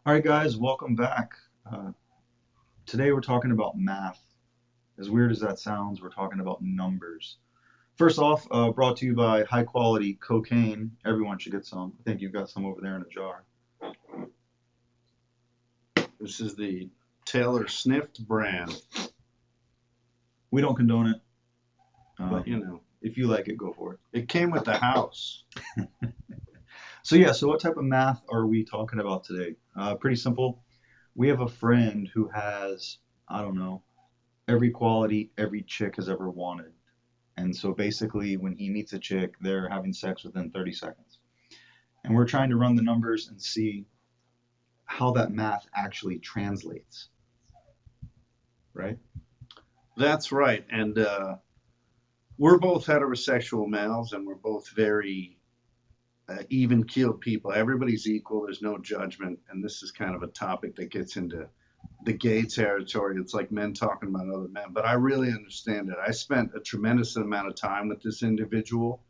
All right, guys, welcome back. Uh, Today we're talking about math. As weird as that sounds, we're talking about numbers. First off, brought to you by high quality cocaine. Everyone should get some. I think you've got some over there in a jar. This is the Taylor Snift brand, We don't condone it. but If you like it, go for it came with the house. it. So what type of math are we talking about today? Pretty simple. We have a friend who has, I don't know, every quality every chick has ever wanted. And so basically, when he meets a chick, they're having sex within 30 seconds. And we're trying to run the numbers and see how that math actually translates, right? That's right. And we're both heterosexual males, and we're both very even-keeled people. Everybody's equal. There's no judgment. And this is kind of a topic that gets into the gay territory. It's like men talking about other men. But I really understand it. I spent a tremendous amount of time with this individual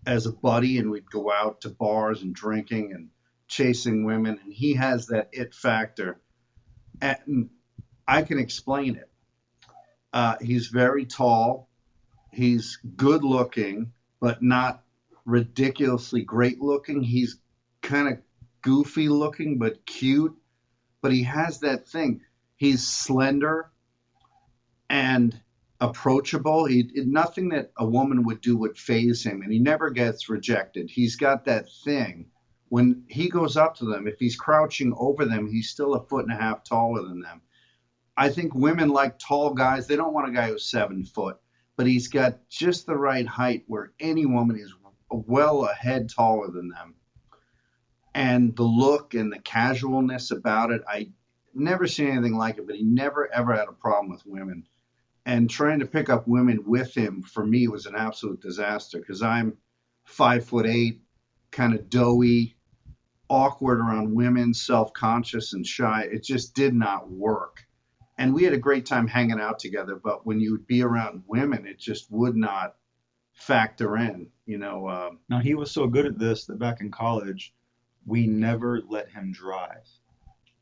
as a buddy, and we'd go out to bars and drinking and chasing women. And he has that it factor. And I can explain it. He's very tall. He's good looking, but not ridiculously great looking. He's kind of goofy looking, but cute. But he has that thing. He's slender and approachable. Nothing that a woman would do would faze him, and he never gets rejected. He's got that thing. When he goes up to them, if he's crouching over them, he's still a foot and a half taller than them. I think women like tall guys. They don't want a guy who's 7 foot, but he's got just the right height where any woman is well a head taller than them. And the look and the casualness about it, I never seen anything like it, but he never ever had a problem with women. And trying to pick up women with him for me was an absolute disaster because I'm 5'8", kind of doughy, awkward around women, self-conscious and shy. It just did not work. And we had a great time hanging out together, but when you would be around women, it just would not factor in. Now, he was so good at this that back in college, we never let him drive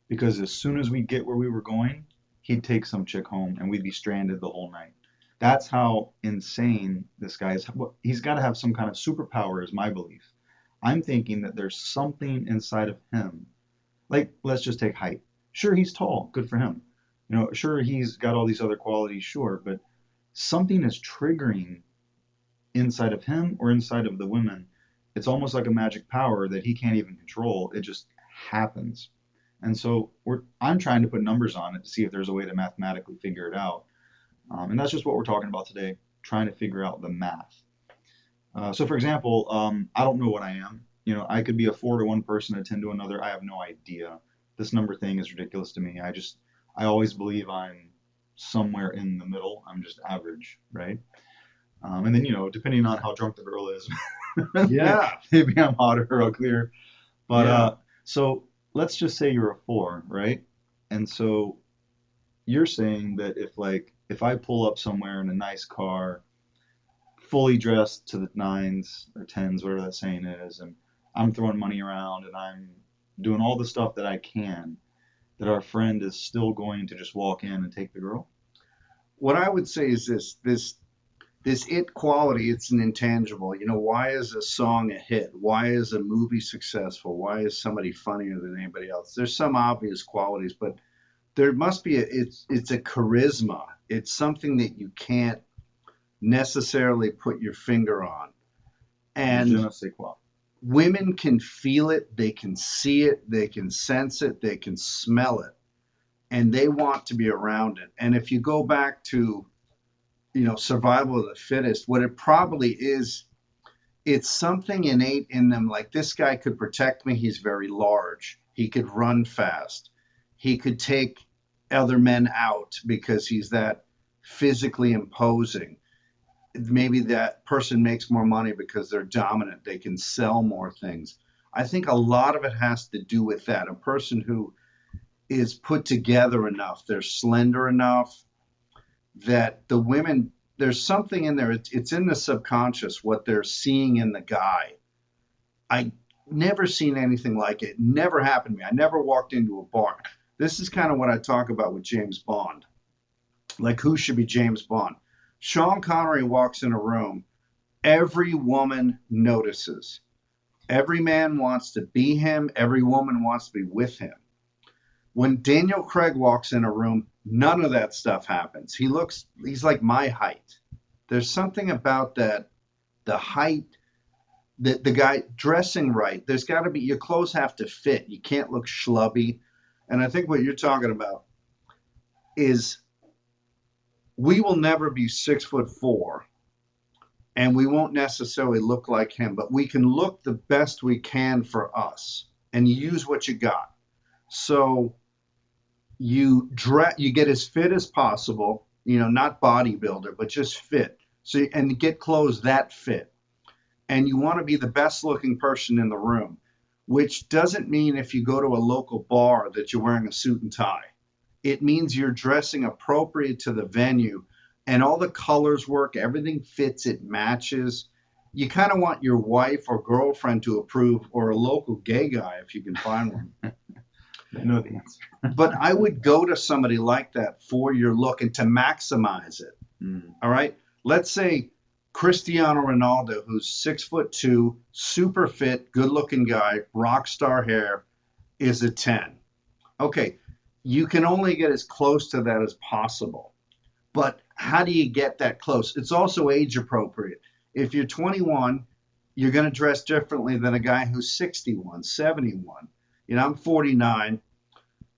because as soon as we get where we were going, he'd take some chick home and we'd be stranded the whole night. That's how insane this guy is. He's got to have some kind of superpower, is my belief. I'm thinking that there's something inside of him. Like, let's just take height. Sure, he's tall, good for him. Sure, he's got all these other qualities, sure, but something is triggering inside of him or inside of the women. It's almost like a magic power that he can't even control. It just happens. And so I'm trying to put numbers on it to see if there's a way to mathematically figure it out. And that's just what we're talking about today, trying to figure out the math. So, for example, I don't know what I am. I could be a 4 to 1 person, a 10 to another. I have no idea. This number thing is ridiculous to me. I always believe I'm somewhere in the middle. I'm just average, right? And then, depending on how drunk the girl is, Yeah, maybe I'm hotter or uglier. But yeah. so let's just say you're a 4, right? And so you're saying that if I pull up somewhere in a nice car, fully dressed to the nines or tens, whatever that saying is, and I'm throwing money around and I'm doing all the stuff that I can, that our friend is still going to just walk in and take the girl? What I would say is this it quality, it's an intangible. Why is a song a hit? Why is a movie successful? Why is somebody funnier than anybody else? There's some obvious qualities, but there must be it's a charisma. It's something that you can't necessarily put your finger on. Je And ne sais quoi. women can feel it, they can see it, they can sense it, they can smell it, and they want to be around it. And if you go back to survival of the fittest, what it probably is, it's something innate in them. Like, this guy could protect me. He's very large. He could run fast. He could take other men out because he's that physically imposing. Maybe that person makes more money because they're dominant. They can sell more things. I think a lot of it has to do with that. A person who is put together enough, they're slender enough, that the women, there's something in there. It's in the subconscious what they're seeing in the guy. I Never seen anything like it. Never happened to me. I never walked into a bar. This is kind of what I talk about with James Bond. Like, who should be James Bond? Sean Connery walks in a room, every woman notices. Every man wants to be him, every woman wants to be with him. When Daniel Craig walks in a room, none of that stuff happens. He's like my height. There's something about that, the height, the guy dressing right. There's got to be, your clothes have to fit. You can't look schlubby. And I think what you're talking about is we will never be 6'4", and we won't necessarily look like him, but we can look the best we can for us and use what you got. So you get as fit as possible, not bodybuilder, but just fit. So, and get clothes that fit. And you want to be the best looking person in the room, which doesn't mean if you go to a local bar that you're wearing a suit and tie. It means you're dressing appropriate to the venue, and all the colors work, everything fits, it matches. You kind of want your wife or girlfriend to approve, or a local gay guy if you can find one. I know the answer. But I would go to somebody like that for your look and to maximize it. All right? Let's say Cristiano Ronaldo, who's 6'2", super fit, good-looking guy, rock star hair, is a 10. Okay, you can only get as close to that as possible. But how do you get that close? It's also age appropriate. If you're 21, you're going to dress differently than a guy who's 61, 71. I'm 49.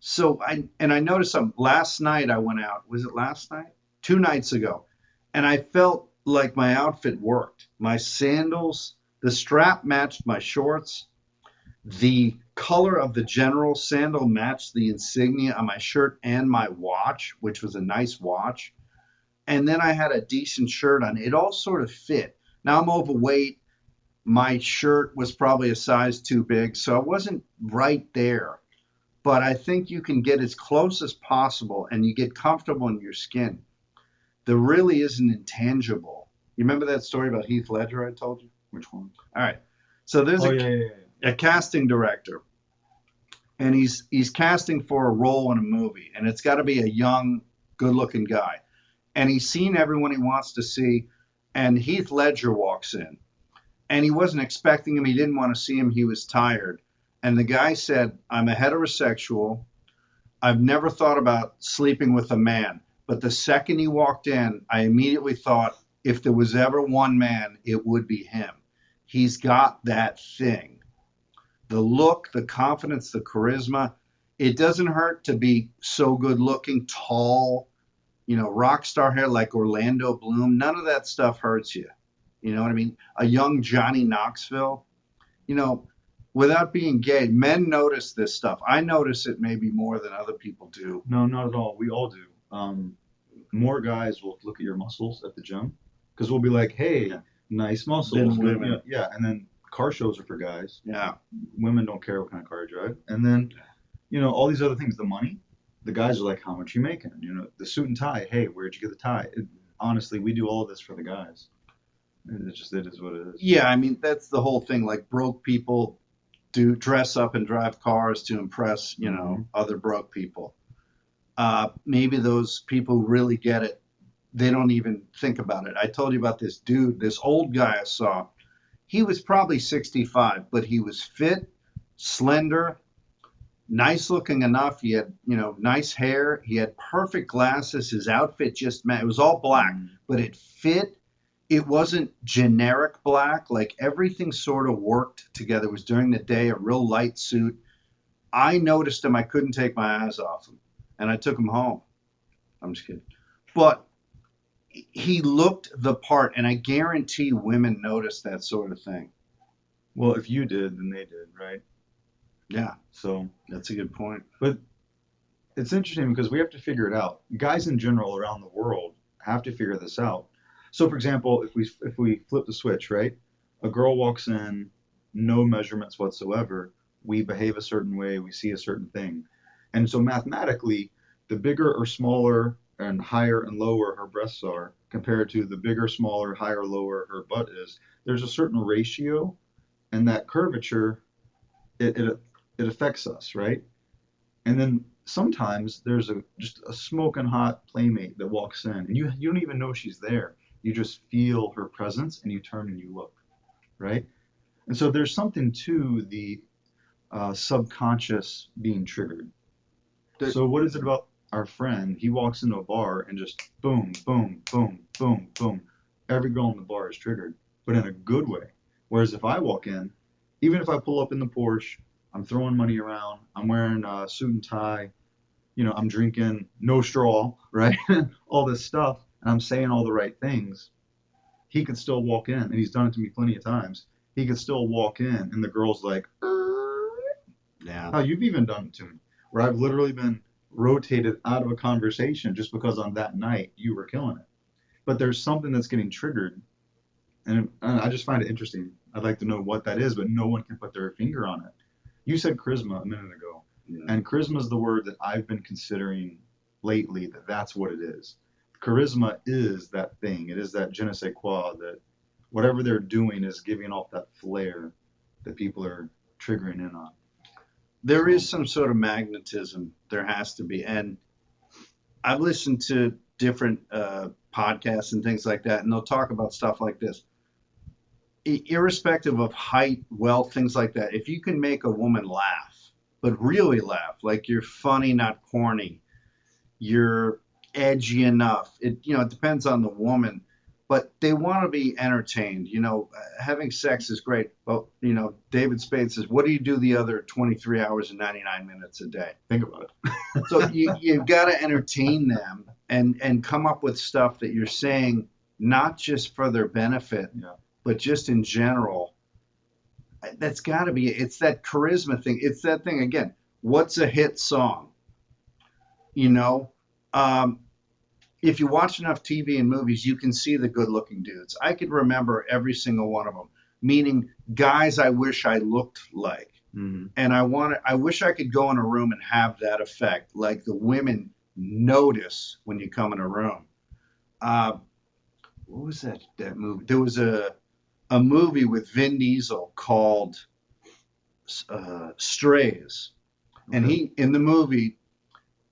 So I noticed something. Last night I went out. Was it last night? 2 nights ago. And I felt like my outfit worked. My sandals, the strap matched my shorts. The color of the general sandal matched the insignia on my shirt and my watch, which was a nice watch. And then I had a decent shirt on. It all sort of fit. Now I'm overweight. My shirt was probably a size too big, so I wasn't right there. But I think you can get as close as possible and you get comfortable in your skin. There really is an intangible. You remember that story about Heath Ledger I told you? Which one? All right. So there's Yeah. a casting director, and he's casting for a role in a movie, and it's got to be a young, good-looking guy. And he's seen everyone he wants to see, and Heath Ledger walks in. And he wasn't expecting him. He didn't want to see him. He was tired. And the guy said, I'm a heterosexual. I've never thought about sleeping with a man. But the second he walked in, I immediately thought, if there was ever one man, it would be him. He's got that thing. The look, the confidence, the charisma. It doesn't hurt to be so good looking, tall, rock star hair like Orlando Bloom. None of that stuff hurts you. You know what I mean? A young Johnny Knoxville. Without being gay, men notice this stuff. I notice it maybe more than other people do. No, not at all. We all do. More guys will look at your muscles at the gym because we'll be like, hey, nice muscles. Than women. Yeah, and then car shows are for guys. Yeah. Women don't care what kind of car you drive. And then, all these other things, the money, the guys are like, how much you making? The suit and tie, hey, where'd you get the tie? Honestly, we do all of this for the guys. It is what it is. Yeah, I mean, that's the whole thing. Like, broke people do dress up and drive cars to impress, other broke people. Maybe those people who really get it, they don't even think about it. I told you about this dude, this old guy I saw. He was probably 65, but he was fit, slender, nice looking enough. He had, nice hair. He had perfect glasses. His outfit just met. It was all black, but it fit. It wasn't generic black. Like, everything sort of worked together. It was during the day, a real light suit. I noticed him. I couldn't take my eyes off him. And I took him home. I'm just kidding. But he looked the part, and I guarantee women noticed that sort of thing. Well, if you did, then they did, right? Yeah. So that's a good point. But it's interesting because we have to figure it out. Guys in general around the world have to figure this out. So, for example, if we flip the switch, right? A girl walks in, no measurements whatsoever. We behave a certain way. We see a certain thing. And so mathematically, the bigger or smaller and higher and lower her breasts are compared to the bigger, smaller, higher, lower her butt is, there's a certain ratio, and that curvature it affects us, right? And then sometimes there's just a smoking hot playmate that walks in, and you don't even know she's there. You just feel her presence, and you turn and you look, right? And so there's something to the subconscious being triggered. The- So what is it about our friend? He walks into a bar and just boom, boom, boom, boom, boom. Every girl in the bar is triggered, but in a good way. Whereas if I walk in, even if I pull up in the Porsche, I'm throwing money around, I'm wearing a suit and tie, I'm drinking no straw, right? All this stuff, and I'm saying all the right things. He could still walk in, and he's done it to me plenty of times. He could still walk in, and the girl's like, yeah. oh, you've even done it to me, where I've literally been rotated out of a conversation just because on that night you were killing it. But there's something that's getting triggered, and I just find it interesting. I'd like to know what that is, but no one can put their finger on it. You said charisma a minute ago, Yeah. and charisma is the word that I've been considering lately, that's what it is. Charisma is that thing. It is that je ne sais quoi, that whatever they're doing is giving off that flair that people are triggering in on. There is some sort of magnetism. There has to be. And I've listened to different podcasts and things like that, and they'll talk about stuff like this. Irrespective of height, wealth, things like that, if you can make a woman laugh, but really laugh, like you're funny, not corny, you're edgy enough. It depends on the woman, but they want to be entertained. Having sex is great, but David Spade says, what do you do the other 23 hours and 99 minutes a day? Think about it. So you've got to entertain them and come up with stuff that you're saying not just for their benefit, Yeah. but just in general. That's got to be it. It's that charisma thing. It's that thing again. What's a hit song? If you watch enough TV and movies, you can see the good-looking dudes. I could remember every single one of them, meaning guys I wish I looked like. Mm-hmm. And I wish I could go in a room and have that effect, like the women notice when you come in a room. What was that movie? There was a movie with Vin Diesel called Strays. And he, in the movie,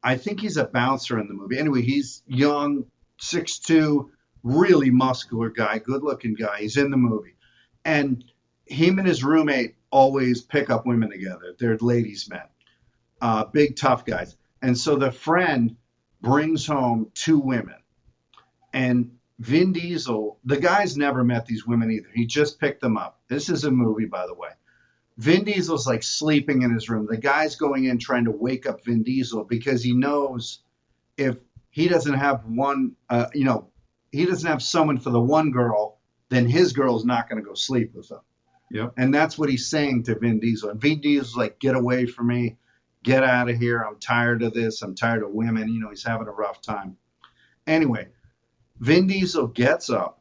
I think he's a bouncer in the movie. Anyway, he's young, 6'2", really muscular guy, good-looking guy. He's in the movie. And him and his roommate always pick up women together. They're ladies' men, big, tough guys. And so the friend brings home 2 women. And Vin Diesel, the guy's never met these women either. He just picked them up. This is a movie, by the way. Vin Diesel's like sleeping in his room. The guy's going in trying to wake up Vin Diesel because he knows if he doesn't have he doesn't have someone for the one girl, then his girl's not going to go sleep with him. Yep. And that's what he's saying to Vin Diesel. And Vin Diesel's like, get away from me. Get out of here. I'm tired of this. I'm tired of women. He's having a rough time. Anyway, Vin Diesel gets up,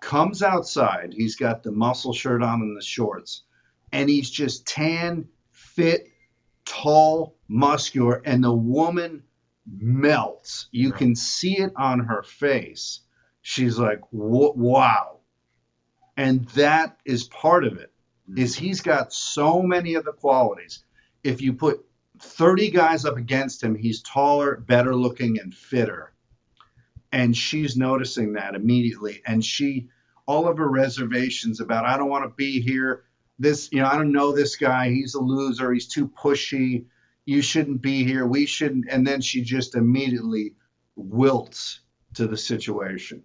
comes outside. He's got the muscle shirt on and the shorts. And he's just tan, fit, tall, muscular, and the woman melts. You can see it on her face. She's like, wow. And that is part of it, is he's got so many of the qualities. If you put 30 guys up against him, he's taller, better looking, and fitter. And she's noticing that immediately. And all of her reservations about, I don't want to be here. I don't know this guy. He's a loser. He's too pushy. You shouldn't be here. We shouldn't. And then she just immediately wilts to the situation.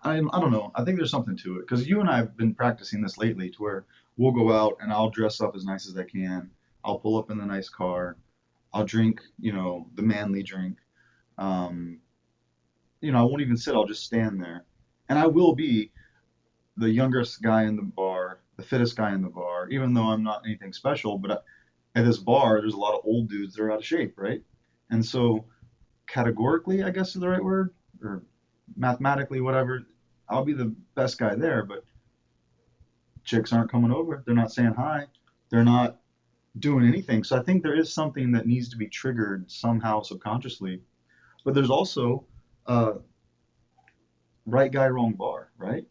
I don't know. I think there's something to it because you and I have been practicing this lately to where we'll go out and I'll dress up as nice as I can. I'll pull up in the nice car. I'll drink, the manly drink. I won't even sit. I'll just stand there. And I will be the youngest guy in the bar, the fittest guy in the bar, even though I'm not anything special. But at this bar, there's a lot of old dudes that are out of shape, right? And so categorically, I guess is the right word, or mathematically, whatever, I'll be the best guy there. But chicks aren't coming over. They're not saying hi. They're not doing anything. So I think there is something that needs to be triggered somehow subconsciously. But there's also right guy, wrong bar, right?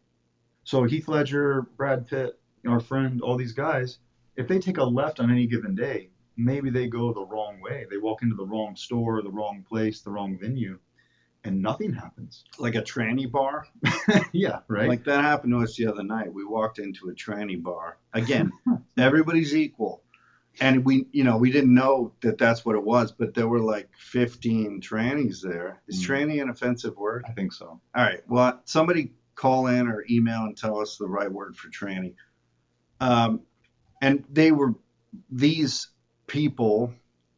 So Heath Ledger, Brad Pitt, our friend, all these guys, if they take a left on any given day, maybe they go the wrong way. They walk into the wrong store, the wrong place, the wrong venue, and nothing happens. Like a tranny bar. Yeah, right. Like that happened to us the other night. We walked into a tranny bar. Again, everybody's equal. And we didn't know that that's what it was, but there were like 15 trannies there. Is tranny an offensive word? I think so. All right. Well, somebody call in or email and tell us the right word for tranny. And these people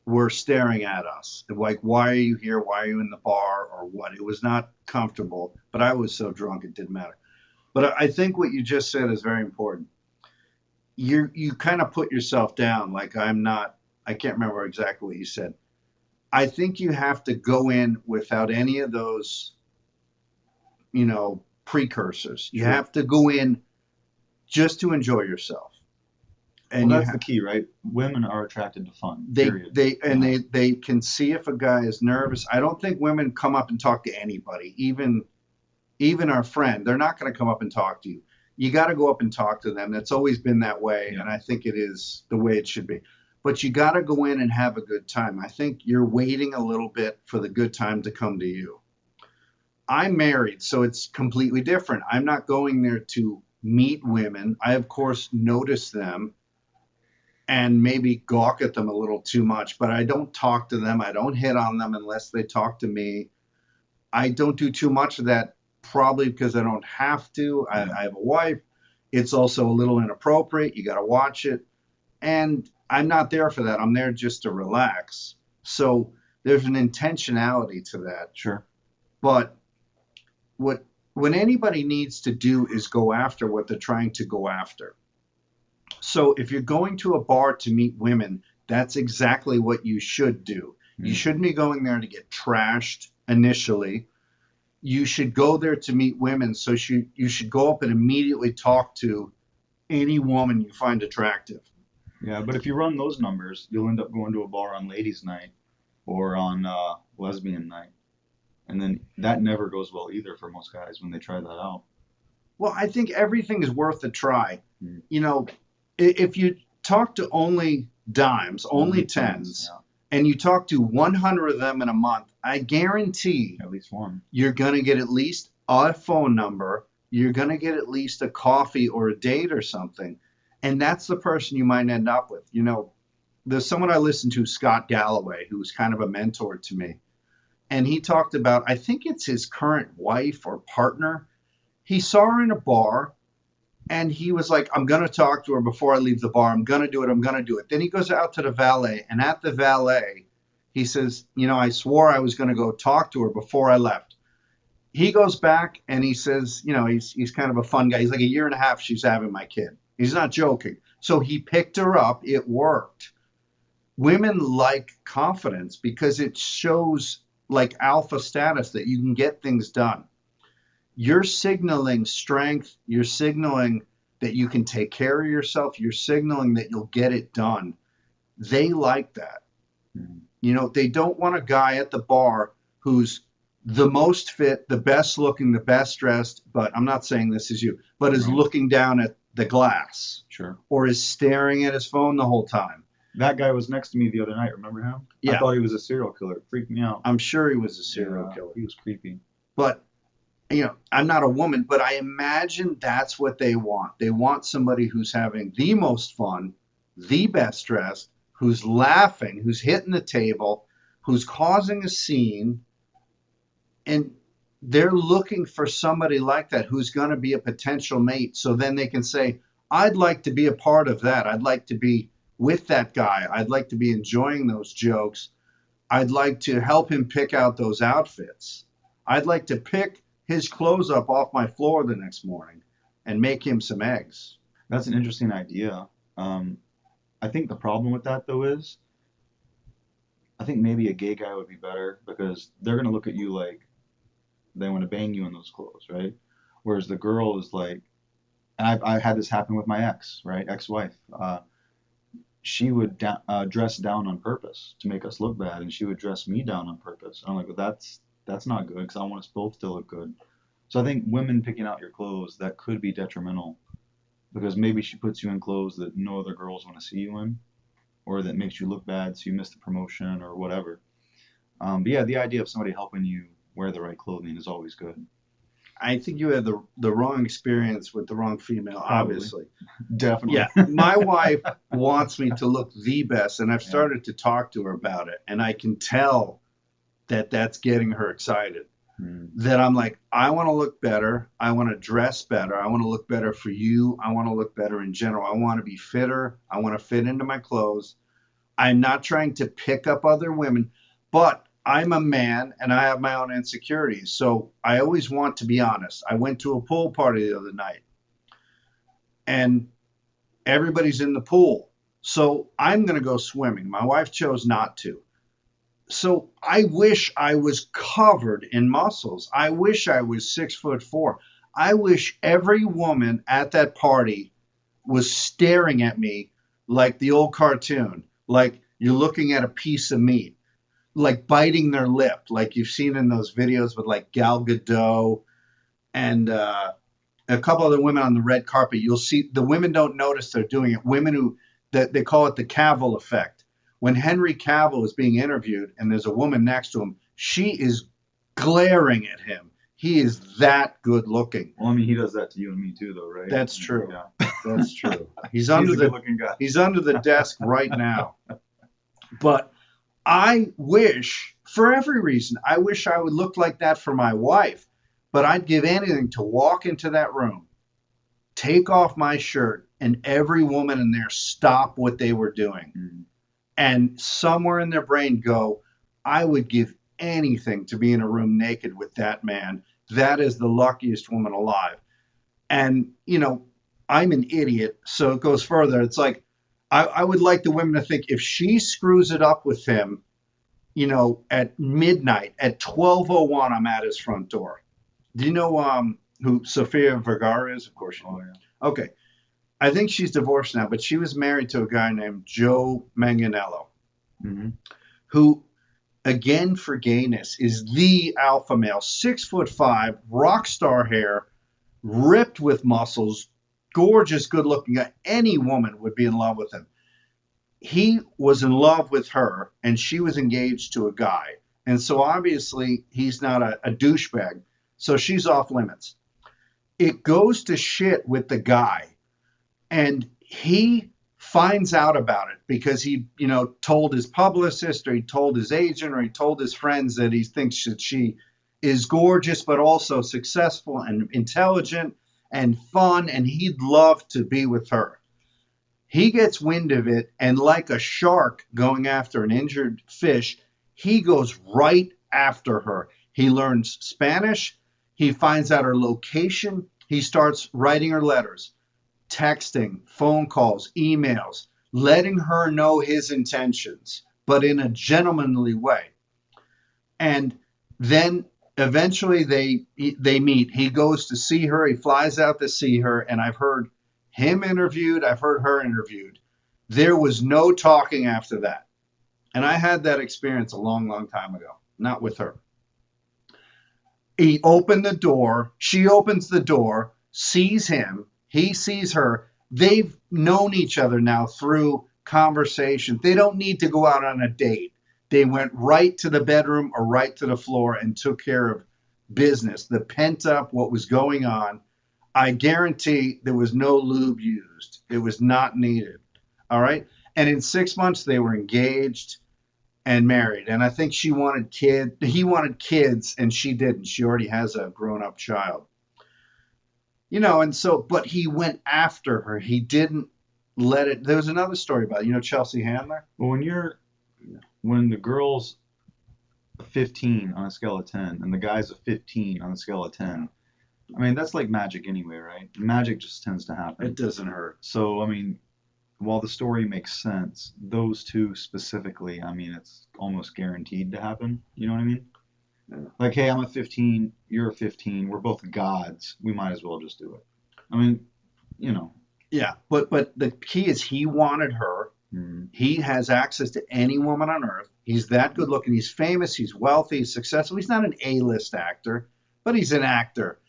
were staring at us. Like, why are you here? Why are you in the bar or what? It was not comfortable, but I was so drunk it didn't matter. But I think what you just said is very important. You kind of put yourself down. Like, I can't remember exactly what you said. I think you have to go in without any of those, precursors. You have to go in just to enjoy yourself. And that's the key, right? Women are attracted to fun. They can see if a guy is nervous. I don't think women come up and talk to anybody, even our friend. They're not going to come up and talk to you. You got to go up and talk to them. That's always been that way, and I think it is the way it should be. But you got to go in and have a good time. I think you're waiting a little bit for the good time to come to you. I'm married, so it's completely different. I'm not going there to meet women. I, of course, notice them and maybe gawk at them a little too much, but I don't talk to them. I don't hit on them unless they talk to me. I don't do too much of that, probably because I don't have to. I have a wife. It's also a little inappropriate. You got to watch it. And I'm not there for that. I'm there just to relax. So there's an intentionality to that. Sure. But when anybody needs to do is go after what they're trying to go after. So if you're going to a bar to meet women, that's exactly what you should do. You shouldn't be going there to get trashed initially. You should go there to meet women. So you should go up and immediately talk to any woman you find attractive. Yeah, but if you run those numbers, you'll end up going to a bar on ladies' night or on lesbian night. And then that never goes well either for most guys when they try that out. Well, I think everything is worth a try. If you talk to only dimes, only tens, and you talk to 100 of them in a month, I guarantee at least one. You're going to get at least a phone number. You're going to get at least a coffee or a date or something. And that's the person you might end up with. There's someone I listened to, Scott Galloway, who's kind of a mentor to me. And he talked about, I think it's his current wife or partner. He saw her in a bar. And he was like, I'm going to talk to her before I leave the bar. I'm going to do it. I'm going to do it. Then he goes out to the valet. And at the valet, he says, I swore I was going to go talk to her before I left. He goes back and he says, he's kind of a fun guy. He's like, 1.5 years she's having my kid. He's not joking. So he picked her up. It worked. Women like confidence because it shows like alpha status that you can get things done. You're signaling strength. You're signaling that you can take care of yourself. You're signaling that you'll get it done. They like that. They don't want a guy at the bar who's the most fit, the best looking, the best dressed, but I'm not saying this is you, but is looking down at the glass. Sure. Or is staring at his phone the whole time. That guy was next to me the other night. Remember him? Yeah. I thought he was a serial killer. It freaked me out. I'm sure he was a serial killer. He was creepy. But I'm not a woman, but I imagine that's what they want. They want somebody who's having the most fun, the best dressed, who's laughing, who's hitting the table, who's causing a scene. And they're looking for somebody like that who's going to be a potential mate. So then they can say, I'd like to be a part of that. I'd like to be with that guy. I'd like to be enjoying those jokes. I'd like to help him pick out those outfits. I'd like to pick his clothes up off my floor the next morning and make him some eggs. That's an interesting idea. I think the problem with that, though, is I think maybe a gay guy would be better because they're going to look at you like they want to bang you in those clothes, right? Whereas the girl is like, and I had this happen with my ex-wife. She would dress down on purpose to make us look bad, and she would dress me down on purpose. And I'm like, well, that's not good because I want us both to look good. So I think women picking out your clothes, that could be detrimental because maybe she puts you in clothes that no other girls want to see you in, or that makes you look bad so you miss the promotion or whatever. But yeah, the idea of somebody helping you wear the right clothing is always good. I think you had the wrong experience with the wrong female, Probably. obviously. Definitely. Yeah, my wife wants me to look the best, and I've started to talk to her about it, and I can tell that that's getting her excited. That I'm like, I want to look better. I want to dress better. I want to look better for you. I want to look better in general. I want to be fitter. I want to fit into my clothes. I'm not trying to pick up other women, but I'm a man and I have my own insecurities. So I always want to be honest. I went to a pool party the other night and everybody's in the pool. So I'm going to go swimming. My wife chose not to. So I wish I was covered in muscles. I wish I was 6'4". I wish every woman at that party was staring at me like the old cartoon, like you're looking at a piece of meat, like biting their lip, like you've seen in those videos with like Gal Gadot and a couple other women on the red carpet. You'll see the women don't notice they're doing it. Women who that they call it the Cavill effect. When Henry Cavill is being interviewed and there's a woman next to him, she is glaring at him. He is that good looking. Well, I mean, he does that to you and me too, though, right? That's true. Yeah. That's true. He's a good-looking guy. He's under the desk right now. But I wish, for every reason, I wish I would look like that for my wife. But I'd give anything to walk into that room, take off my shirt, and every woman in there stop what they were doing. Mm-hmm. And somewhere in their brain go, I would give anything to be in a room naked with that man. That is the luckiest woman alive. And, you know, I'm an idiot, so it goes further. It's like, I would like the women to think if she screws it up with him, you know, at midnight, at 12:01, I'm at his front door. Do you know who Sofia Vergara is? Of course you know. Oh, yeah. Okay. I think she's divorced now, but she was married to a guy named Joe Manganiello, mm-hmm. who, again, for gayness, is the alpha male, 6'5", rock star hair, ripped with muscles, gorgeous, good looking guy. Any woman would be in love with him. He was in love with her, and she was engaged to a guy. And so obviously he's not a douchebag, so she's off limits. It goes to shit with the guy. And he finds out about it because he, you know, told his publicist or he told his agent or he told his friends that he thinks that she is gorgeous, but also successful and intelligent and fun. And he'd love to be with her. He gets wind of it. And like a shark going after an injured fish, he goes right after her. He learns Spanish. He finds out her location. He starts writing her letters. Texting, phone calls, emails, letting her know his intentions, but in a gentlemanly way. And then eventually they meet. He goes to see her. He flies out to see her. And I've heard him interviewed. I've heard her interviewed. There was no talking after that. And I had that experience a long, long time ago. Not with her. He opened the door. She opens the door, sees him. He sees her. They've known each other now through conversation. They don't need to go out on a date. They went right to the bedroom or right to the floor and took care of business, the pent up, what was going on. I guarantee there was no lube used. It was not needed. All right. And in 6 months, they were engaged and married. And I think he wanted kids, and she didn't. She already has a grown up child. You know, and so, but he went after her. He didn't let it. There was another story about it. You know, Chelsea Handler? Well, when the girl's 15 on a scale of 10 and the guy's a 15 on a scale of 10, I mean, that's like magic anyway, right? Magic just tends to happen. It doesn't hurt. So, I mean, while the story makes sense, those two specifically, I mean, it's almost guaranteed to happen. You know what I mean? Yeah. Like, hey, I'm a 15, you're a 15, we're both gods. We might as well just do it. I mean, you know. Yeah, but the key is he wanted her. Mm-hmm. He has access to any woman on earth. He's that good looking. He's famous. He's wealthy. He's successful. He's not an A-list actor, but he's an actor.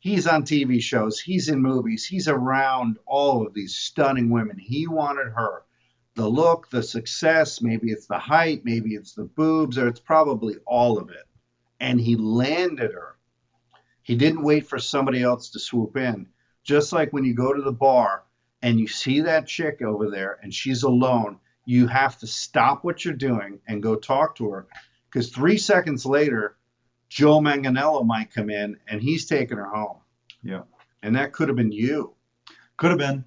He's on TV shows. He's in movies. He's around all of these stunning women. He wanted her. The look, the success, maybe it's the height, maybe it's the boobs, or it's probably all of it. And he landed her. He didn't wait for somebody else to swoop in. Just like when you go to the bar and you see that chick over there and she's alone, you have to stop what you're doing and go talk to her. Because 3 seconds later, Joe Manganiello might come in and he's taking her home. Yeah. And that could have been you. Could have been.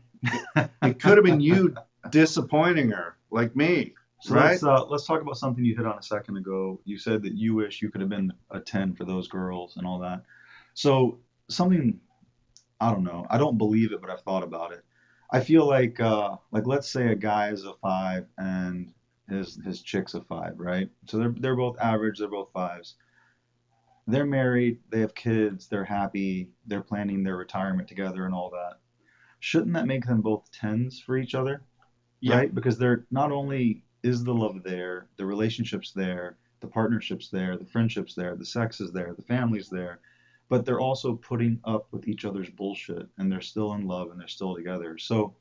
It could have been you disappointing her, like me. So right? let's talk about something you hit on a second ago. You said that you wish you could have been a 10 for those girls and all that. So something, I don't know. I don't believe it, but I've thought about it. I feel like let's say a guy is a 5 and his chick's a 5, right? So they're both average. They're both 5s. They're married. They have kids. They're happy. They're planning their retirement together and all that. Shouldn't that make them both 10s for each other? Yeah. Right? Because they're not only is the love there, the relationship's there, the partnership's there, the friendship's there, the sex is there, the family's there, but they're also putting up with each other's bullshit and they're still in love and they're still together. So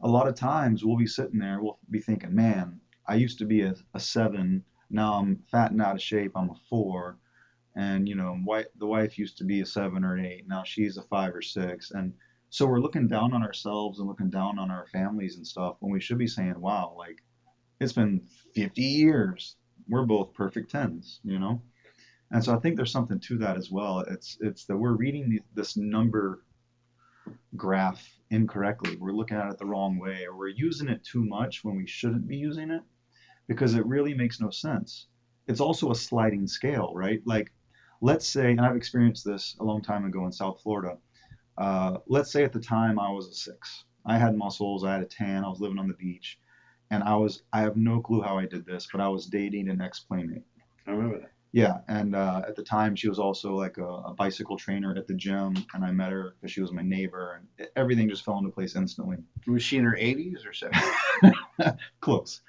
a lot of times we'll be sitting there, we'll be thinking, man, I used to be a 7, now I'm fat and out of shape, I'm a 4. And the wife used to be a 7 or an 8, now she's a 5 or 6. And so we're looking down on ourselves and looking down on our families and stuff when we should be saying, wow, like it's been 50 years. We're both perfect 10s, And so I think there's something to that as well. It's that we're reading this number graph incorrectly. We're looking at it the wrong way, or we're using it too much when we shouldn't be using it because it really makes no sense. It's also a sliding scale, right? Like, let's say, and I've experienced this a long time ago in South Florida. Let's say at the time I was a 6. I had muscles, I had a tan, I was living on the beach, and I have no clue how I did this, but I was dating an ex-playmate. I remember that. Yeah, and at the time she was also like a bicycle trainer at the gym, and I met her because she was my neighbor, and everything just fell into place instantly. Was she in her 80s or 70s? Close.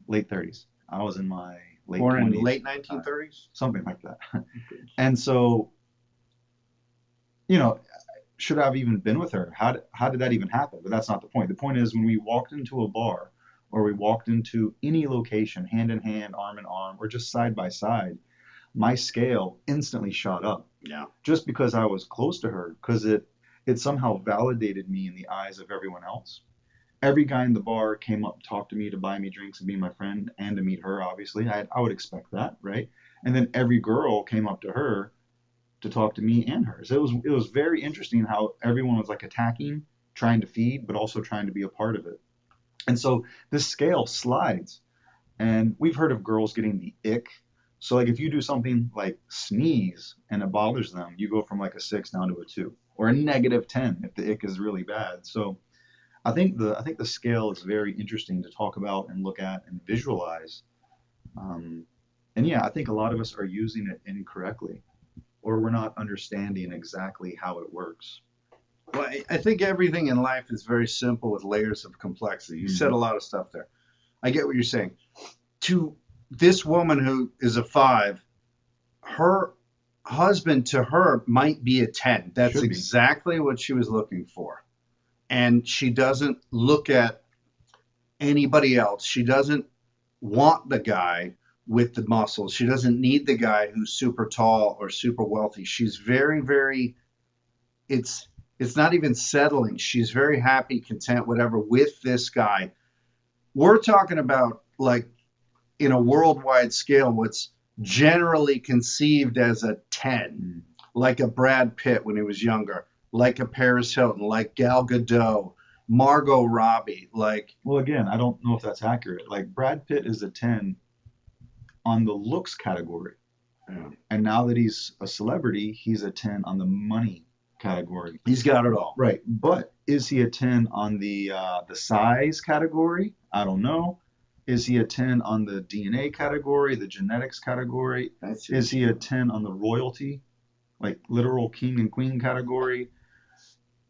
Late 30s. I was in my late 20s. Born in the late 1930s? Something like that. And so, should I have even been with her? How did that even happen? But that's not the point. The point is when we walked into a bar or we walked into any location, hand in hand, arm in arm, or just side by side, my scale instantly shot up. Yeah. Just because I was close to her, because it somehow validated me in the eyes of everyone else. Every guy in the bar came up, talked to me to buy me drinks and be my friend and to meet her, obviously. I would expect that, right? And then every girl came up to her to talk to me and her. So it was very interesting how everyone was like attacking, trying to feed, but also trying to be a part of it. And so this scale slides. And we've heard of girls getting the ick. So like if you do something like sneeze and it bothers them, you go from like a 6 down to a 2 or a -10 if the ick is really bad. So I think the scale is very interesting to talk about and look at and visualize. And yeah, I think a lot of us are using it incorrectly, or we're not understanding exactly how it works. Well, I think everything in life is very simple with layers of complexity. You said a lot of stuff there. I get what you're saying. To this woman who is a 5, her husband to her might be a 10. That's exactly what she was looking for. And she doesn't look at anybody else. She doesn't want the guy with the muscles. She doesn't need the guy who's super tall or super wealthy. She's very, very, it's not even settling. She's very happy, content, whatever, with this guy. We're talking about, like, in a worldwide scale, what's generally conceived as a 10, like a Brad Pitt when he was younger, like a Paris Hilton, like Gal Gadot, Margot Robbie, like. Well, again, I don't know if that's accurate. Like Brad Pitt is a 10 on the looks category. Yeah. And now that he's a celebrity, he's a 10 on the money category. He's got it all. Right. But is he a 10 on the size category? I don't know. Is he a 10 on the DNA category, the genetics category? Is he a 10 on the royalty, like literal king and queen category?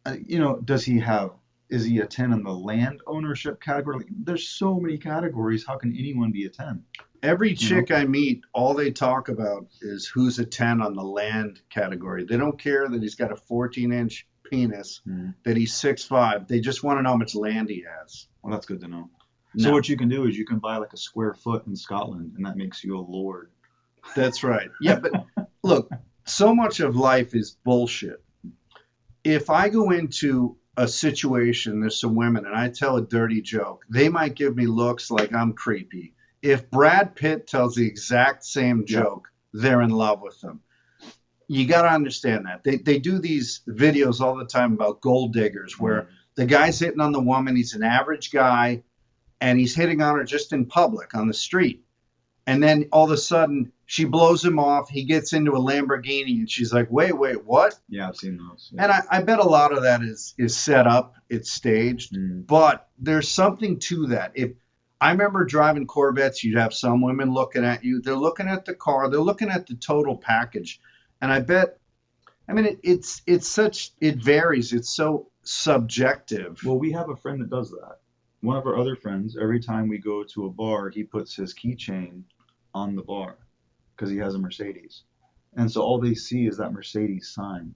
Does he have is he a 10 in the land ownership category? Like, there's so many categories. How can anyone be a 10? Every You know? chick I meet, all they talk about is who's a 10 on the land category. They don't care that he's got a 14-inch penis, that he's 6'5". They just want to know how much land he has. Well, that's good to know. So No, what you can do is you can buy like a square foot in Scotland, and that makes you a lord. that's right. Yeah, but look, so much of life is bullshit. If I go into a situation, there's some women, and I tell a dirty joke, they might give me looks like I'm creepy. If Brad Pitt tells the exact same joke, they're in love with them. You got to understand that. They do these videos all the time about gold diggers where the guy's hitting on the woman, he's an average guy, and he's hitting on her just in public on the street. And then all of a sudden, she blows him off. He gets into a Lamborghini, and she's like, wait, what? Yeah, I've seen those. Yeah. And I bet a lot of that is set up, it's staged, but there's something to that. If I remember driving Corvettes, you'd have some women looking at you. They're looking at the car. They're looking at the total package. And I bet, I mean, it varies. It's so subjective. Well, we have a friend that does that. One of our other friends, every time we go to a bar, he puts his keychain on the bar because he has a Mercedes. And so all they see is that Mercedes sign,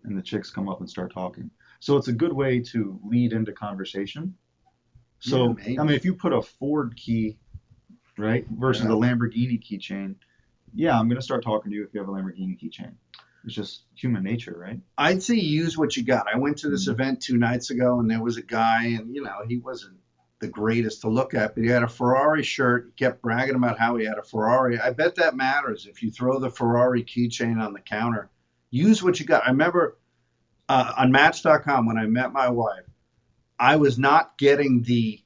and the chicks come up and start talking. So it's a good way to lead into conversation. So, Yeah, I mean, if you put a Ford key, right, versus a Lamborghini keychain, yeah, I'm going to start talking to you if you have a Lamborghini keychain. It's just human nature, right? I'd say use what you got. I went to this event 2 nights ago, and there was a guy, and, he wasn't the greatest to look at, but he had a Ferrari shirt. He kept bragging about how he had a Ferrari. I bet that matters. If you throw the Ferrari keychain on the counter, use what you got. I remember on Match.com when I met my wife, I was not getting the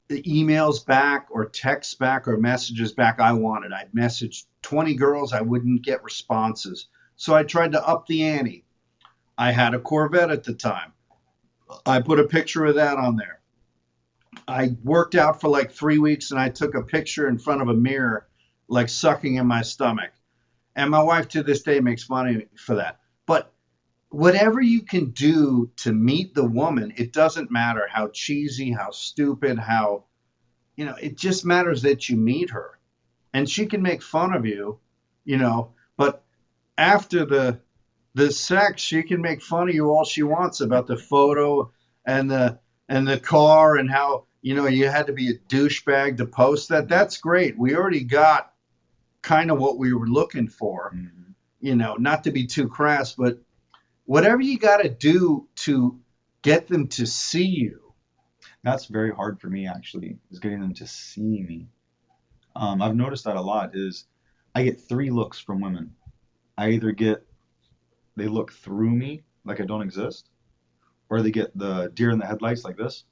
emails back or texts back or messages back I wanted. I'd messaged 20 girls. I wouldn't get responses. So I tried to up the ante. I had a Corvette at the time. I put a picture of that on there. I worked out for like 3 weeks, and I took a picture in front of a mirror, like sucking in my stomach. And my wife to this day makes fun of me for that. But whatever you can do to meet the woman, it doesn't matter how cheesy, how stupid, how, it just matters that you meet her. And she can make fun of you, but after the sex, she can make fun of you all she wants about the photo and the car and how, you had to be a douchebag to post that. That's great. We already got kind of what we were looking for, not to be too crass, but whatever you got to do to get them to see you. That's very hard for me, actually, is getting them to see me. I've noticed that a lot is I get 3 looks from women. I either get they look through me like I don't exist, or they get the deer in the headlights like this.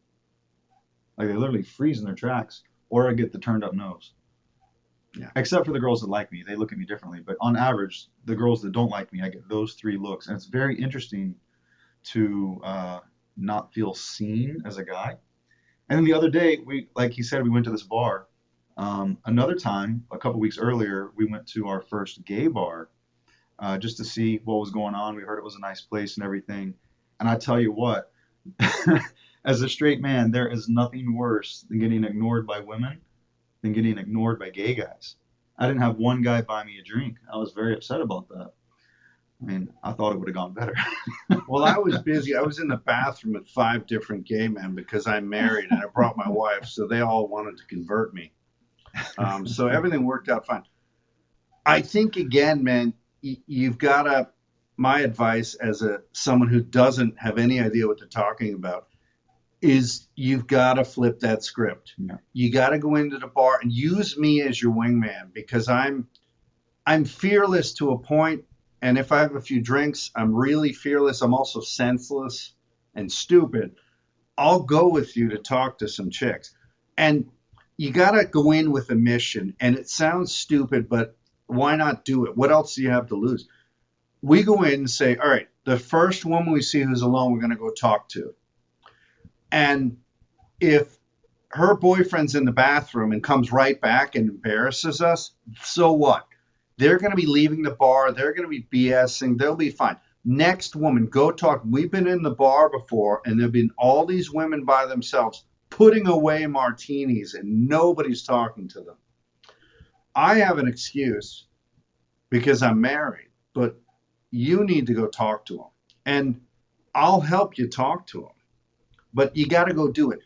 Like they literally freeze in their tracks, or I get the turned up nose. Yeah. Except for the girls that like me, they look at me differently. But on average, the girls that don't like me, I get those 3 looks. And it's very interesting to not feel seen as a guy. And then the other day, like he said, we went to this bar. Another time, a couple weeks earlier, we went to our first gay bar just to see what was going on. We heard it was a nice place and everything. And I tell you what, as a straight man, there is nothing worse than getting ignored by women than getting ignored by gay guys. I didn't have one guy buy me a drink. I was very upset about that. I mean, I thought it would have gone better. Well, I was busy. I was in the bathroom with 5 different gay men because I'm married and I brought my wife, so they all wanted to convert me. So everything worked out fine. I think, again, man, you've got to, my advice as someone who doesn't have any idea what they're talking about, is you've got to flip that script. Yeah. You got to go into the bar and use me as your wingman, because I'm fearless to a point. And if I have a few drinks, I'm really fearless. I'm also senseless and stupid. I'll go with you to talk to some chicks. And you got to go in with a mission. And it sounds stupid, but why not do it? What else do you have to lose? We go in and say, all right, the first woman we see who's alone, we're going to go talk to. And if her boyfriend's in the bathroom and comes right back and embarrasses us, so what? They're going to be leaving the bar. They're going to be BSing. They'll be fine. Next woman, go talk. We've been in the bar before, and there've been all these women by themselves putting away martinis, and nobody's talking to them. I have an excuse because I'm married, but you need to go talk to them. And I'll help you talk to them. But you got to go do it.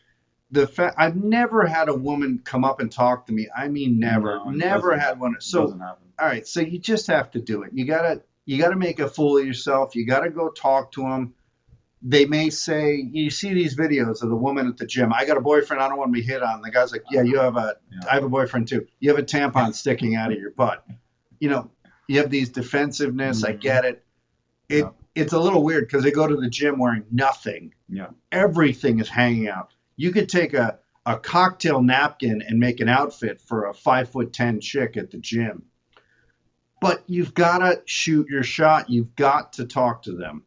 I've never had a woman come up and talk to me. I mean, never, No, it never doesn't- had one. It So, doesn't happen. all right, so you just have to do it. You gotta make a fool of yourself. You gotta go talk to them. They may say, you see these videos of the woman at the gym. I got a boyfriend. I don't want to be hit on. The guy's like, yeah, I have a boyfriend too. You have a tampon sticking out of your butt. You know, you have these defensiveness. I get it. Yeah. It's a little weird because they go to the gym wearing nothing. Yeah. Everything is hanging out. You could take a cocktail napkin and make an outfit for a 5'10" chick at the gym. But you've got to shoot your shot. You've got to talk to them.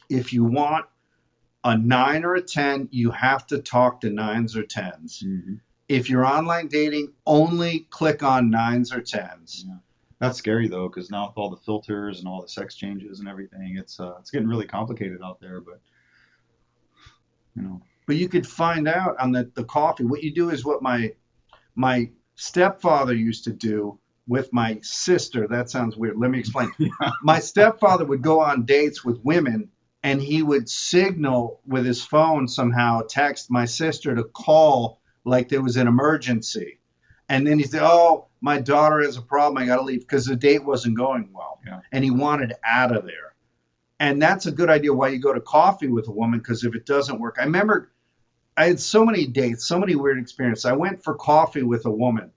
If you want a 9 or a 10, you have to talk to 9s or 10s. Mm-hmm. If you're online dating, only click on 9s or 10s. Yeah. That's scary though, because now with all the filters and all the sex changes and everything, it's getting really complicated out there. But you know, But you could find out on the coffee. What you do is what my stepfather used to do with my sister. That sounds weird. Let me explain. Yeah. My stepfather would go on dates with women, and he would signal with his phone somehow, text my sister to call like there was an emergency. And then he'd say, oh, my daughter has a problem. I got to leave because the date wasn't going well. Yeah. And he wanted out of there. And that's a good idea why you go to coffee with a woman, because if it doesn't work, I remember I had so many dates, so many weird experiences. I went for coffee with a woman,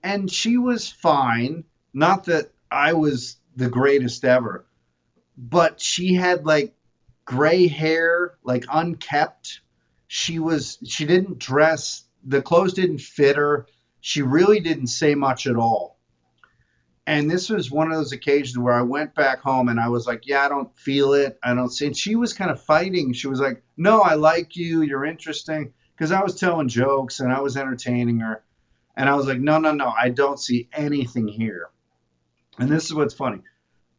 and she was fine. Not that I was the greatest ever, but she had like gray hair, like unkept. She didn't dress, the clothes didn't fit her. She really didn't say much at all. And this was one of those occasions where I went back home and I was like, yeah, I don't feel it. I don't see it. And she was kind of fighting. She was like, no, I like you. You're interesting. Because I was telling jokes and I was entertaining her. And I was like, no, I don't see anything here. And this is what's funny.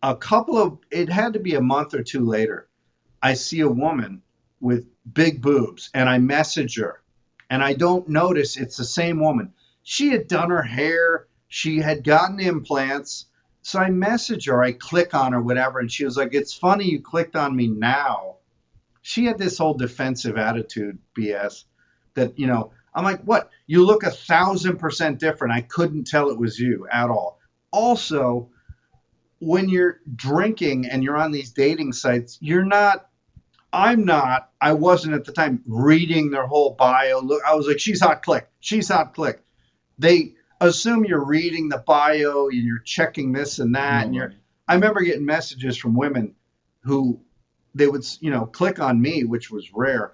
It had to be a month or two later, I see a woman with big boobs and I message her. And I don't notice it's the same woman. She had done her hair. She had gotten implants. So I message her, I click on her, whatever. And she was like, it's funny you clicked on me now. She had this whole defensive attitude, BS, that, I'm like, what? You look 1,000% different. I couldn't tell it was you at all. Also, when you're drinking and you're on these dating sites, I wasn't at the time reading their whole bio. Look, I was like, she's hot, click. She's hot, click. They assume you're reading the bio and you're checking this and that. And I remember getting messages from women who they would, click on me, which was rare.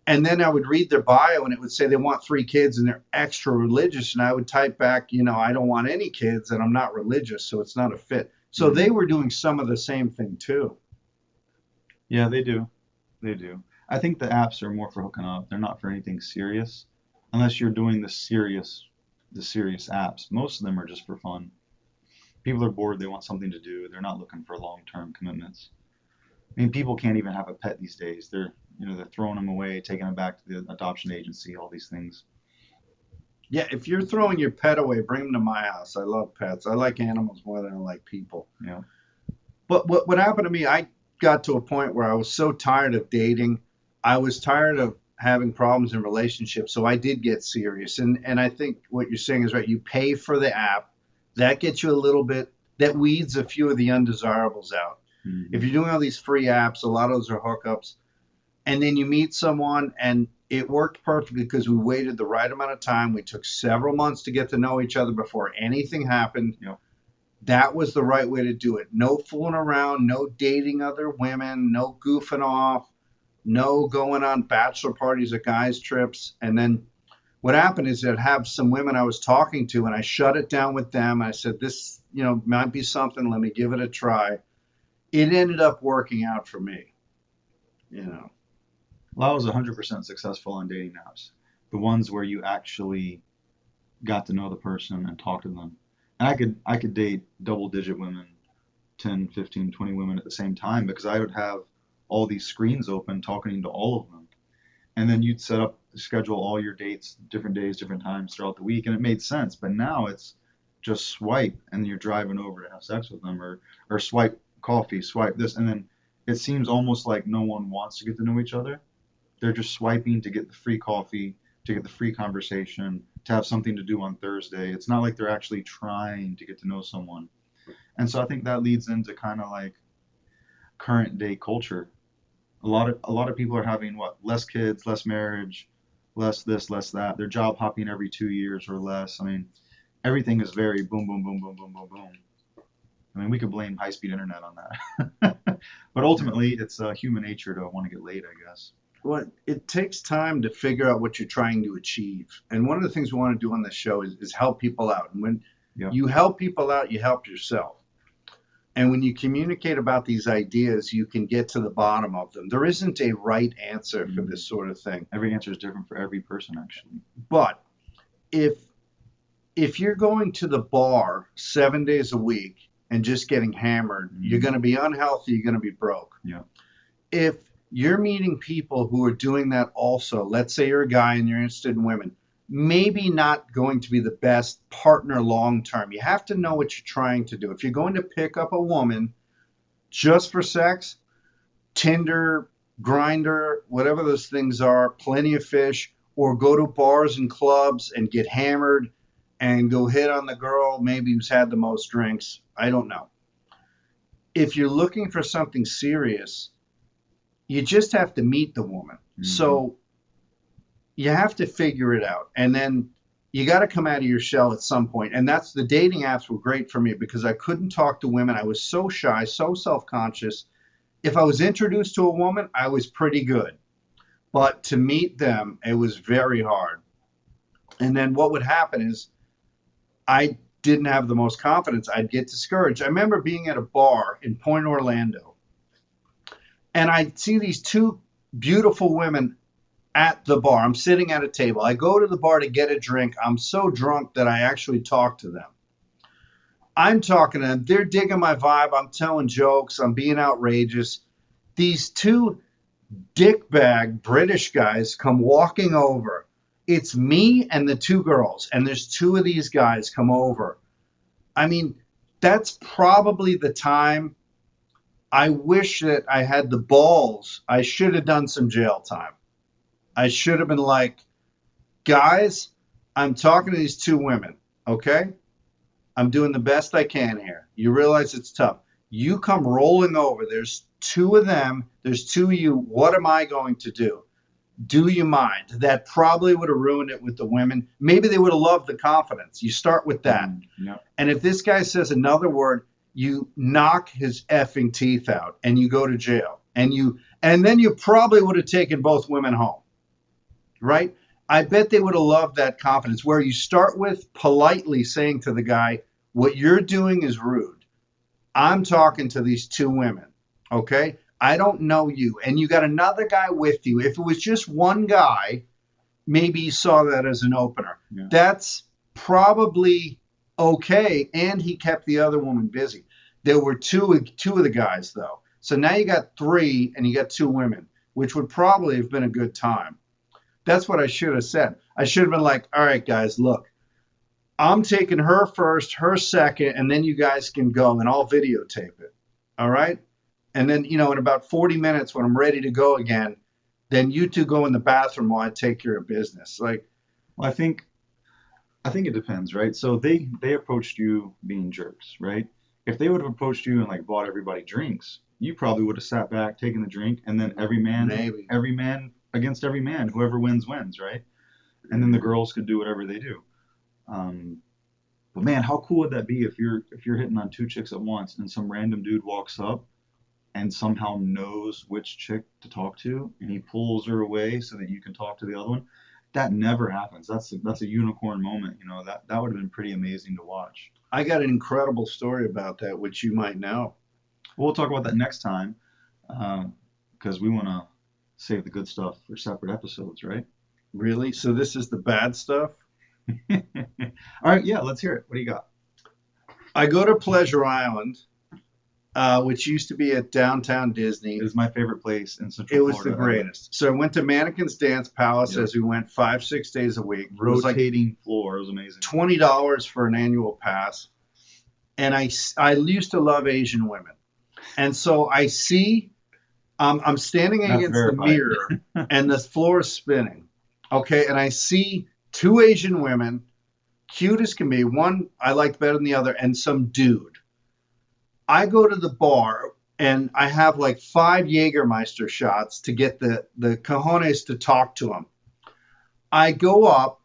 And then I would read their bio and it would say they want 3 kids and they're extra religious. And I would type back, I don't want any kids and I'm not religious, so it's not a fit. So they were doing some of the same thing too. Yeah, they do. They do. I think the apps are more for hooking up. They're not for anything serious, unless you're doing the serious apps. Most of them are just for fun. People are bored. They want something to do. They're not looking for long-term commitments. I mean, people can't even have a pet these days. They're throwing them away, taking them back to the adoption agency, all these things. Yeah, if you're throwing your pet away, bring them to my house. I love pets. I like animals more than I like people. Yeah. But what happened to me, I got to a point where I was so tired of dating. I was tired of having problems in relationships, so I did get serious. And I think what you're saying is right. You pay for the app. That gets you a little bit, that weeds a few of the undesirables out. Mm-hmm. If you're doing all these free apps, a lot of those are hookups. And then you meet someone, and it worked perfectly because we waited the right amount of time. We took several months to get to know each other before anything happened. Yep. That was the right way to do it. No fooling around, no dating other women, no goofing off, no going on bachelor parties or guys' trips. And then what happened is I'd have some women I was talking to, and I shut it down with them. I said, this, might be something. Let me give it a try. It ended up working out for me, Well, I was 100% successful on dating apps. The ones where you actually got to know the person and talk to them. And I could date double-digit women 10, 15, 20 women at the same time because I would have all these screens open talking to all of them. And then you'd schedule all your dates, different days, different times throughout the week, and it made sense. But now it's just swipe, and you're driving over to have sex with them, or swipe coffee, swipe this, and then it seems almost like no one wants to get to know each other. They're just swiping to get the free coffee, to get the free conversation, to have something to do on Thursday. It's not like they're actually trying to get to know someone. And so I think that leads into kind of like current day culture. A lot of people are having less kids, less marriage, less this, less that. They're job hopping every 2 years or less. I mean, everything is very boom, boom, boom, boom, boom, boom, boom. I mean, we could blame high-speed internet on that. But ultimately, it's human nature to want to get laid, I guess. Well, it takes time to figure out what you're trying to achieve. And one of the things we want to do on this show is help people out. And when you help people out, you help yourself. And when you communicate about these ideas, you can get to the bottom of them. There isn't a right answer for this sort of thing. Every answer is different for every person, actually. But if you're going to the bar 7 days a week and just getting hammered, you're going to be unhealthy, you're going to be broke. Yeah. If you're meeting people who are doing that also, let's say you're a guy and you're interested in women, maybe not going to be the best partner long term. You have to know what you're trying to do. If you're going to pick up a woman just for sex, Tinder, Grindr, whatever those things are, Plenty of Fish, or go to bars and clubs and get hammered and go hit on the girl maybe who's had the most drinks, I don't know. If you're looking for something serious, you just have to meet the woman. Mm-hmm. So you have to figure it out. And then you got to come out of your shell at some point. And that's the dating apps were great for me because I couldn't talk to women. I was so shy, so self-conscious. If I was introduced to a woman, I was pretty good. But to meet them, it was very hard. And then what would happen is I didn't have the most confidence. I'd get discouraged. I remember being at a bar in Point Orlando, and I'd see these two beautiful women at the bar. I'm sitting at a table. I go to the bar to get a drink. I'm so drunk that I actually talk to them. I'm talking to them. They're digging my vibe. I'm telling jokes. I'm being outrageous. These two dickbag British guys come walking over. It's me and the two girls, and there's two of these guys come over. I mean, that's probably the time I wish that I had the balls. I should have done some jail time. I should have been like, guys, I'm talking to these two women, okay? I'm doing the best I can here. You realize it's tough. You come rolling over. There's two of them. There's two of you. What am I going to do? Do you mind? That probably would have ruined it with the women. Maybe they would have loved the confidence. You start with that. Yep. And if this guy says another word, you knock his effing teeth out and you go to jail. And then you probably would have taken both women home. Right? I bet they would have loved that confidence where you start with politely saying to the guy, what you're doing is rude. I'm talking to these two women. Okay? I don't know you. And you got another guy with you. If it was just one guy, maybe you saw that as an opener. Yeah. That's probably okay. And he kept the other woman busy. There were two of the guys, though. So now you got three and you got two women, which would probably have been a good time. That's what I should have said. I should have been like, all right, guys, look, I'm taking her first, her second, and then you guys can go and I'll videotape it. All right? And then, in about 40 minutes when I'm ready to go again, then you two go in the bathroom while I take care of business. Well, I think it depends, right? So they approached you being jerks, right? If they would have approached you and bought everybody drinks, you probably would have sat back, taken the drink, and then every man against every man, whoever wins, right? And then the girls could do whatever they do. But man, how cool would that be if you're hitting on two chicks at once and some random dude walks up and somehow knows which chick to talk to, and he pulls her away so that you can talk to the other one? That never happens. That's a unicorn moment. That would have been pretty amazing to watch. I got an incredible story about that, which you might know. We'll talk about that next time, because we want to save the good stuff for separate episodes, right? Really? So this is the bad stuff? All right, yeah, let's hear it. What do you got? I go to Pleasure Island. which used to be at downtown Disney. It was my favorite place in Central It was Florida. the greatest. So I went to Mannequin's Dance Palace Yep. as we went 5-6 days a week. It was like Rotating floor. It was amazing. $20 for an annual pass. And I used to love Asian women. And so I see, I'm standing That's against verified. the mirror and the floor is spinning. Okay. And I see 2 Asian women, cute as can be. One I liked better than the other, and some dude. I go to the bar and I have like 5 Jägermeister shots to get the cojones to talk to him. I go up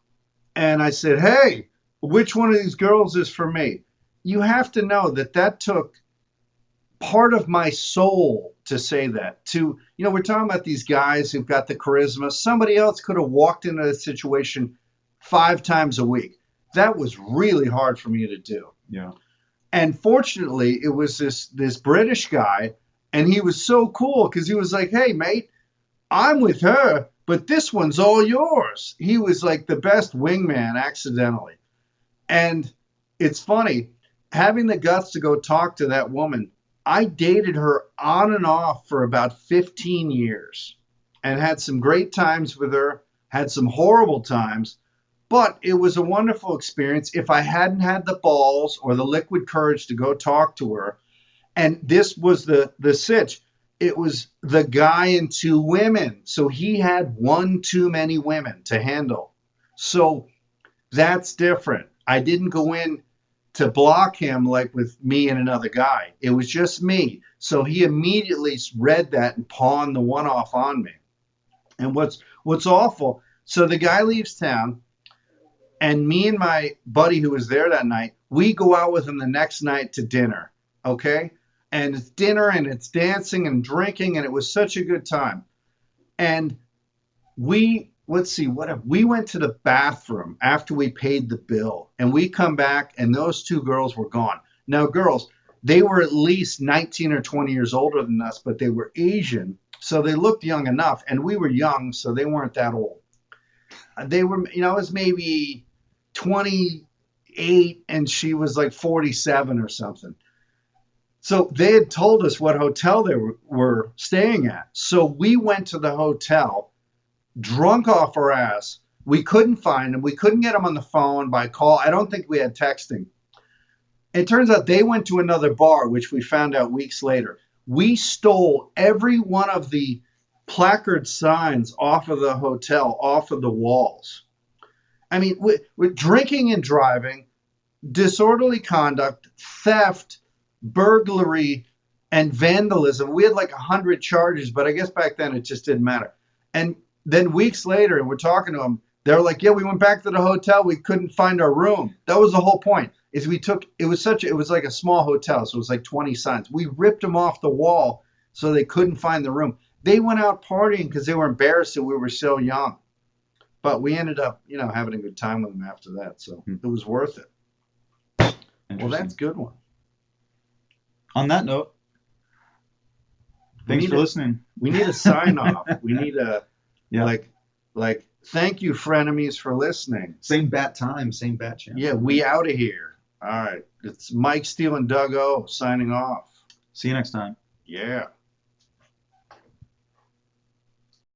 and I said, hey, which one of these girls is for me? You have to know that took part of my soul to say that. We're talking about these guys who've got the charisma. Somebody else could have walked into a situation 5 times a week. That was really hard for me to do. Yeah. And fortunately, it was this British guy, and he was so cool because he was like, hey, mate, I'm with her, but this one's all yours. He was like the best wingman accidentally. And it's funny, having the guts to go talk to that woman, I dated her on and off for about 15 years and had some great times with her, had some horrible times. But it was a wonderful experience. If I hadn't had the balls or the liquid courage to go talk to her, and this was the sitch, it was the guy and 2 women. So he had one too many women to handle. So that's different. I didn't go in to block him like with me and another guy. It was just me. So he immediately read that and pawned the one off on me. And what's awful, so the guy leaves town. And me and my buddy who was there that night, we go out with him the next night to dinner, okay? And it's dinner and it's dancing and drinking, and it was such a good time. And we went to the bathroom after we paid the bill, and we come back, and those 2 girls were gone. Now, girls, they were at least 19 or 20 years older than us, but they were Asian, so they looked young enough, and we were young, so they weren't that old. They were, it was maybe 28 and she was like 47 or something. So they had told us what hotel they were staying at. So we went to the hotel, drunk off our ass. We couldn't find them. We couldn't get them on the phone by call. I don't think we had texting. It turns out they went to another bar, which we found out weeks later. We stole every one of the placard signs off of the hotel, off of the walls. I mean, with drinking and driving, disorderly conduct, theft, burglary, and vandalism. We had like 100 charges, but I guess back then it just didn't matter. And then weeks later, and we're talking to them, they're like, yeah, we went back to the hotel. We couldn't find our room. That was the whole point, is it was like a small hotel, so it was like 20 signs. We ripped them off the wall so they couldn't find the room. They went out partying because they were embarrassed that we were so young. But we ended up, having a good time with them after that. So it was worth it. Well, that's a good one. On that note, thanks for listening. We need a sign off. We need a, like, thank you, frenemies, for listening. Same bat time, same bat channel. Yeah, we out of here. All right. It's Mike Steele and Doug O signing off. See you next time. Yeah.